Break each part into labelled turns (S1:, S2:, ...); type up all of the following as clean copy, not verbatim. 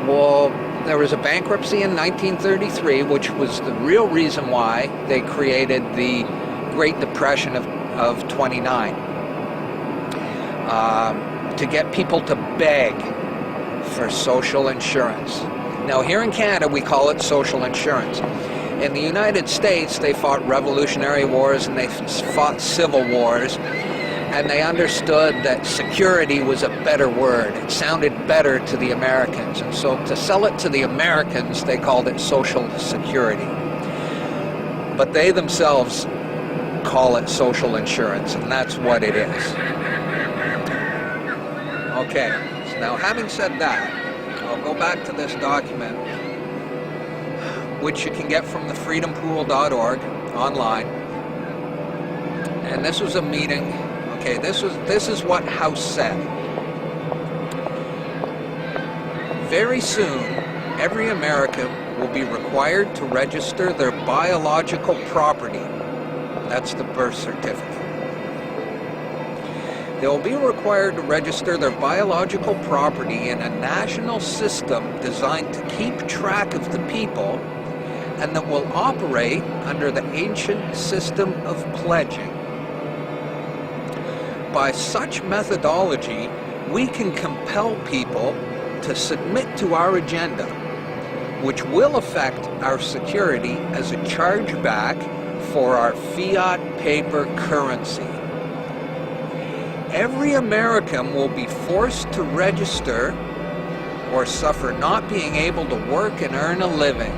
S1: Well, there was a bankruptcy in 1933, which was the real reason why they created the Great Depression of 29. To get people to beg for social insurance. Now, here in Canada, we call it social insurance. In the United States, they fought revolutionary wars and they fought civil wars, and they understood that security was a better word. It sounded better to the Americans, and so to sell it to the Americans, they called it social security. But they themselves call it social insurance, and that's what it is. Okay, so now having said that, I'll go back to this document, which you can get from the freedompool.org online. And this was a meeting. Okay, this is what House said. Very soon, every American will be required to register their biological property. That's the birth certificate. They will be required to register their biological property in a national system designed to keep track of the people and that will operate under the ancient system of pledging. By such methodology, we can compel people to submit to our agenda, which will affect our security as a chargeback for our fiat paper currency. Every American will be forced to register or suffer not being able to work and earn a living,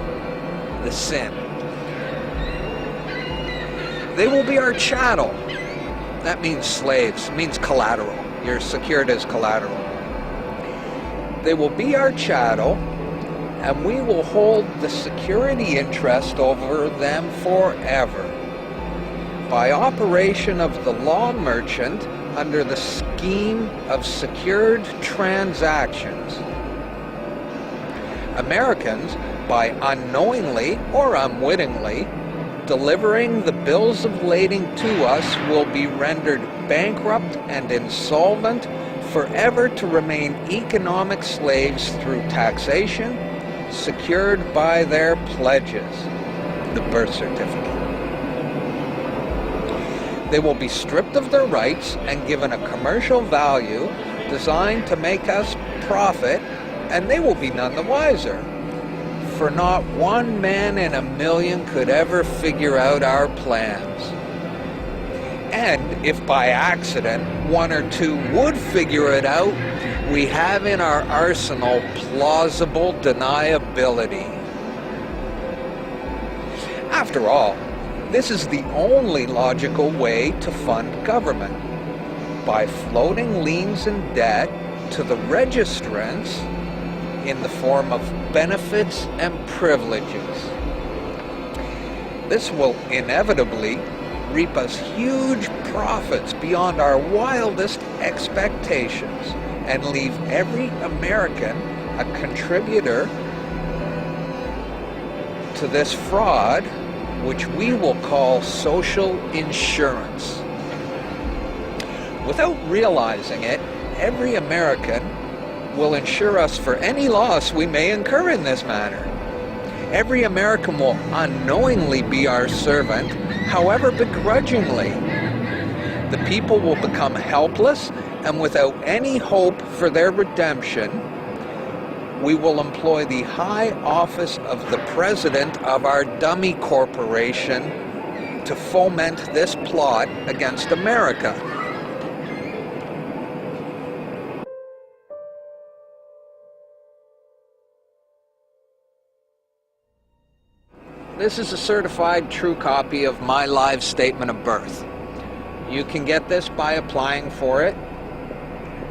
S1: the sin. They will be our chattel. That means slaves, it means collateral. You're secured as collateral. They will be our chattel, and we will hold the security interest over them forever. By operation of the law merchant, under the scheme of secured transactions. Americans, by unknowingly or unwittingly delivering the bills of lading to us, will be rendered bankrupt and insolvent, forever to remain economic slaves through taxation, secured by their pledges, the birth certificate. They will be stripped of their rights and given a commercial value designed to make us profit, and they will be none the wiser. For not one man in a million could ever figure out our plans. And if by accident one or two would figure it out, we have in our arsenal plausible deniability. After all, this is the only logical way to fund government, by floating liens and debt to the registrants in the form of benefits and privileges. This will inevitably reap us huge profits beyond our wildest expectations and leave every American a contributor to this fraud, which we will call social insurance. Without realizing it, every American will insure us for any loss we may incur in this manner. Every American will unknowingly be our servant, however begrudgingly. The people will become helpless, and without any hope for their redemption, we will employ the high office of the president of our dummy corporation to foment this plot against America. This is a certified true copy of my live statement of birth. You can get this by applying for it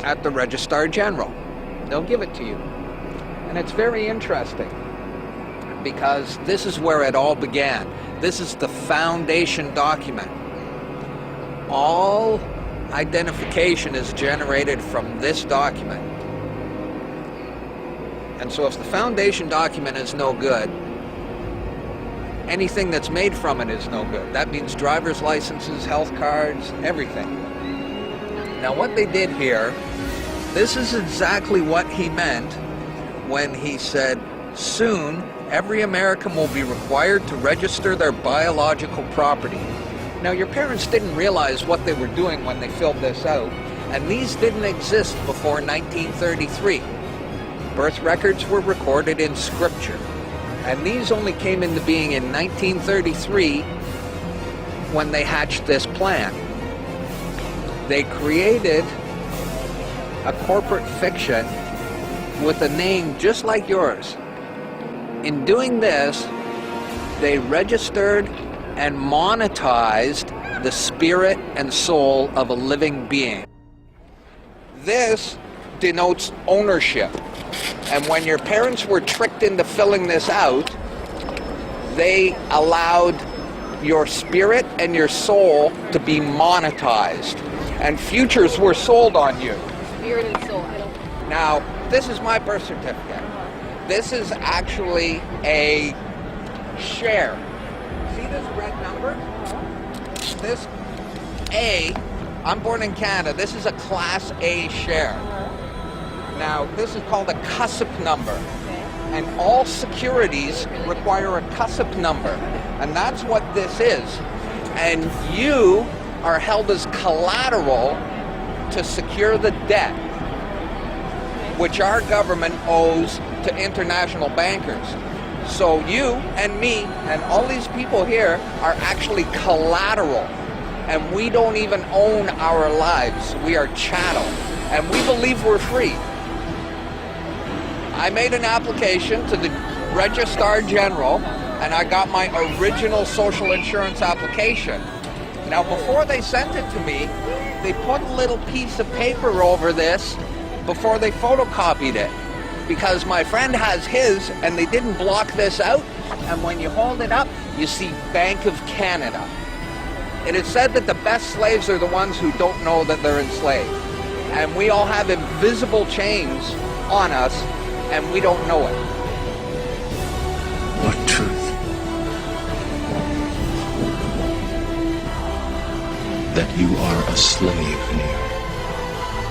S1: at the Registrar General. They'll give it to you. And it's very interesting because this is where it all began. This is the foundation document. All identification is generated from this document. And so if the foundation document is no good, anything that's made from it is no good. That means driver's licenses, health cards, everything. Now what they did here, this is exactly what he meant when he said, "Soon, every American will be required to register their biological property." Now, your parents didn't realize what they were doing when they filled this out, and these didn't exist before 1933. Birth records were recorded in scripture, and these only came into being in 1933 when they hatched this plan. They created a corporate fiction with a name just like yours. In doing this, they registered and monetized the spirit and soul of a living being. This denotes ownership. And when your parents were tricked into filling this out, they allowed your spirit and your soul to be monetized. And futures were sold on you.
S2: Spirit and soul.
S1: Now, this is my birth certificate. This is actually a share. See this red number? This A, I'm born in Canada, this is a Class A share. Now, this is called a cusp number. And all securities require a cusp number. And that's what this is. And you are held as collateral to secure the debt, which our government owes to international bankers. So you and me and all these people here are actually collateral. And we don't even own our lives. We are chattel. And we believe we're free. I made an application to the Registrar General, and I got my original social insurance application. Now, before they sent it to me, they put a little piece of paper over this before they photocopied it, because my friend has his, and they didn't block this out, and when you hold it up, you see Bank of Canada. It is said that the best slaves are the ones who don't know that they're enslaved, and we all have invisible chains on us, and we don't know it.
S3: What truth? That you are a slave here.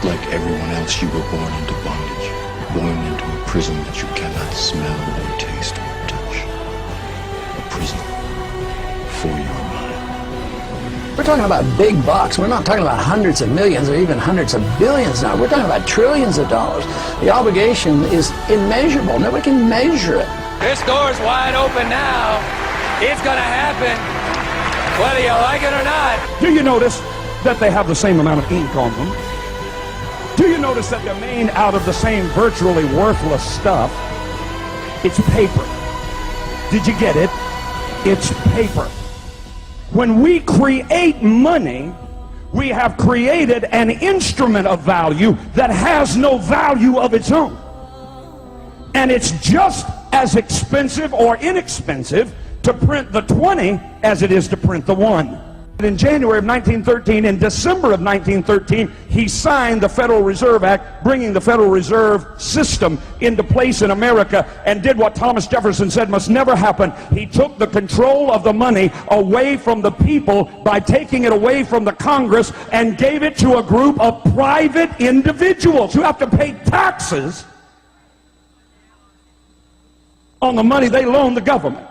S3: Like everyone else, you were born into bondage, born into a prison that you cannot smell or taste or touch. A prison for your mind.
S4: We're talking about big bucks. We're not talking about hundreds of millions or even hundreds of billions now. We're talking about trillions of dollars. The obligation is immeasurable. Nobody can measure it.
S5: This door's wide open now. It's gonna happen, whether you like it or not.
S6: Do you notice that they have the same amount of ink on them? Do you notice that they're made out of the same virtually worthless stuff? It's paper. Did you get it? It's paper. When we create money, we have created an instrument of value that has no value of its own. And it's just as expensive or inexpensive to print the 20 as it is to print the 1. In January of 1913, in December of 1913, he signed the Federal Reserve Act, bringing the Federal Reserve System into place in America, and did what Thomas Jefferson said must never happen. He took the control of the money away from the people by taking it away from the Congress and gave it to a group of private individuals who have to pay taxes on the money they loan the government.